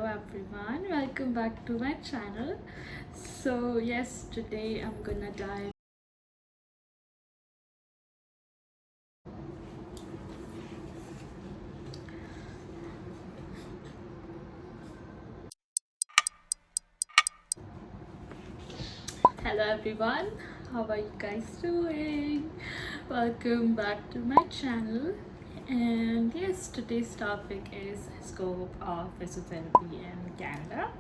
everyone, welcome back to my channel. So yes, today I'm gonna dive Hello everyone, how are you guys doing? Welcome back to my channel. And yes, today's topic is scope of physiotherapy in Canada.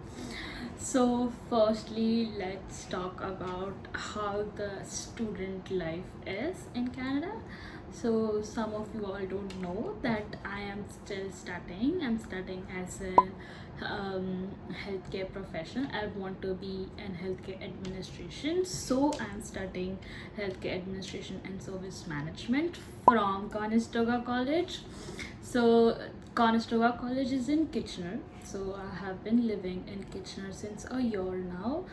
So firstly, let's talk about how the student life is in Canada. So some of you all don't know that I am still studying. I'm studying as a healthcare professional. I want to be in healthcare administration, so I'm studying healthcare administration and service management from Conestoga College. So Conestoga College is in Kitchener. So I have been living in Kitchener since a year now,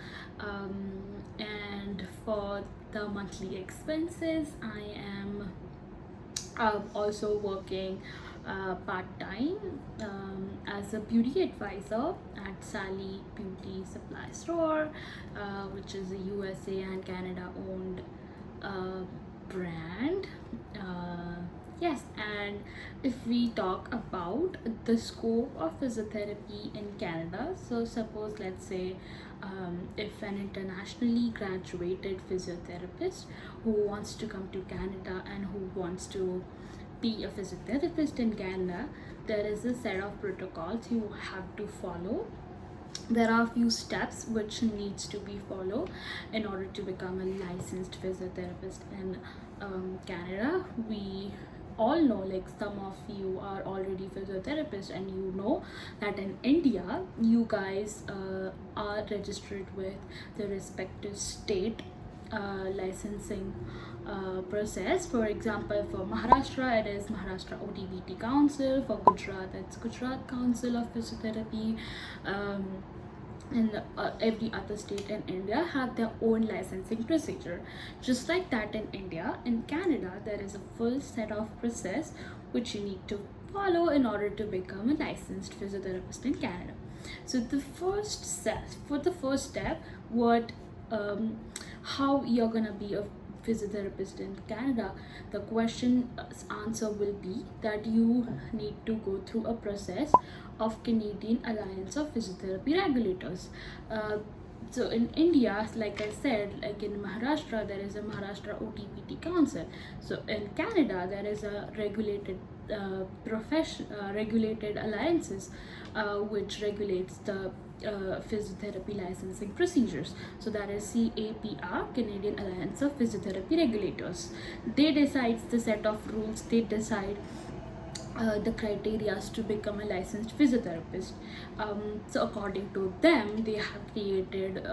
and for the monthly expenses, I am also working part-time as a beauty advisor at Sally Beauty Supply Store, which is a USA and Canada owned brand. Yes, and if we talk about the scope of physiotherapy in Canada, so suppose let's say if an internationally graduated physiotherapist who wants to come to Canada and who wants to be a physiotherapist in Canada, there is a set of protocols you have to follow. There are a few steps which needs to be followed in order to become a licensed physiotherapist in Canada. We all know, like some of you are already physiotherapists, and you know that in India you guys are registered with the respective state licensing process. For example, for Maharashtra, it is Maharashtra ODBT Council. For Gujarat, it's Gujarat Council of Physiotherapy. And every other state in India have their own licensing procedure. Just like that in India, in Canada, there is a full set of process which you need to follow in order to become a licensed physiotherapist in Canada. So the first step, what how you're gonna be a physiotherapist in Canada, the question answer will be that you need to go through a process of Canadian Alliance of Physiotherapy Regulators. So in India, like I said, like in Maharashtra, there is a Maharashtra OTPT Council. So in Canada, there is a regulated alliances which regulates the physiotherapy licensing procedures. So that is CAPR, Canadian Alliance of Physiotherapy Regulators. They decide the set of rules. They decide the criteria to become a licensed physiotherapist. So according to them, they have created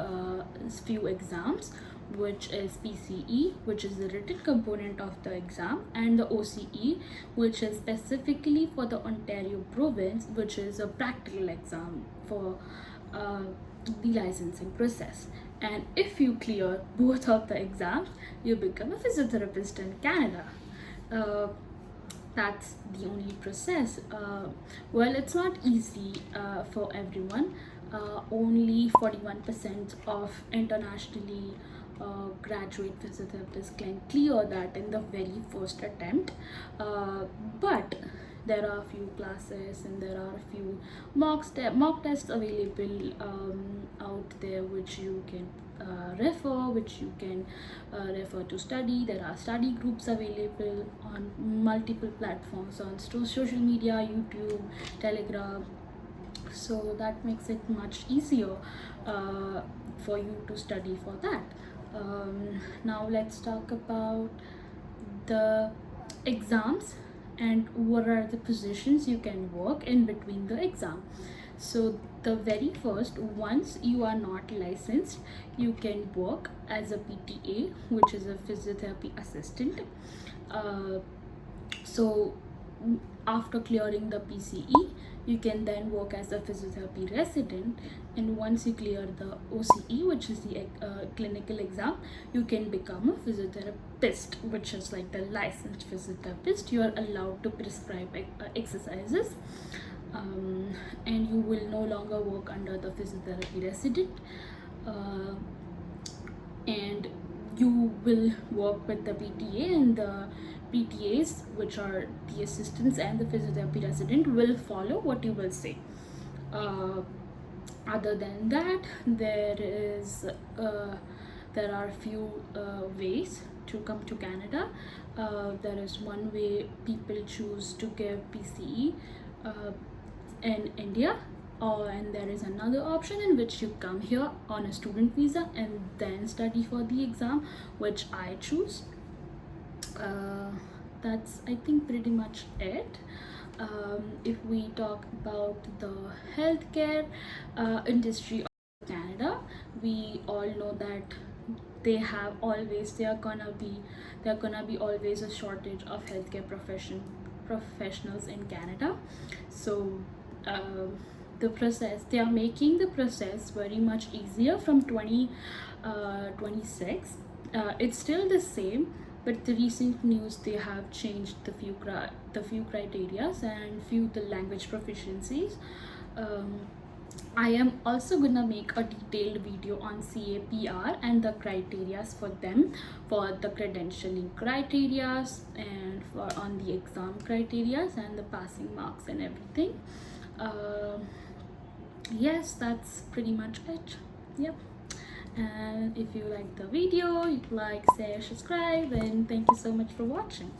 few exams, which is PCE, which is the written component of the exam, and the OCE, which is specifically for the Ontario province, which is a practical exam for the licensing process. And if you clear both of the exams, you become a physiotherapist in Canada. That's the only process. Well, it's not easy for everyone. Only 41% of internationally graduate physiotherapists can clear that in the very first attempt. But there are a few classes and there are a few mock tests available out there, which you can which you can refer to study. There are study groups available on multiple platforms on social media, YouTube, Telegram. So that makes it much easier for you to study for that. Now let's talk about the exams and what are the positions you can work in between the exam. So the very first, once you are not licensed, you can work as a PTA, which is a physiotherapy assistant. So after clearing the PCE, you can then work as a physiotherapy resident, and once you clear the OCE, which is the clinical exam, you can become a physiotherapist, which is like the licensed physiotherapist. You are allowed to prescribe exercises. and you will no longer work under the physiotherapy resident, uh, and you will work with the PTA, and the PTAs, which are the assistants, and the physiotherapy resident will follow what you will say. uh, Other than that, there are few ways to come to Canada. There is one way people choose to give PCE in India, and there is another option in which you come here on a student visa and then study for the exam, which I choose. That's, I think, pretty much it. If we talk about the healthcare industry of Canada, we all know that there are gonna be always a shortage of healthcare professionals in Canada. So they are making the process very much easier from 2026. It's still the same, but the recent news, they have changed the few criteria and few the language proficiencies. I am also gonna make a detailed video on CAPR and the criterias for them, for the credentialing criterias, and for on the exam criterias and the passing marks and everything. Yes, that's pretty much it. Yep. And if you like the video, like, share, subscribe, and thank you so much for watching.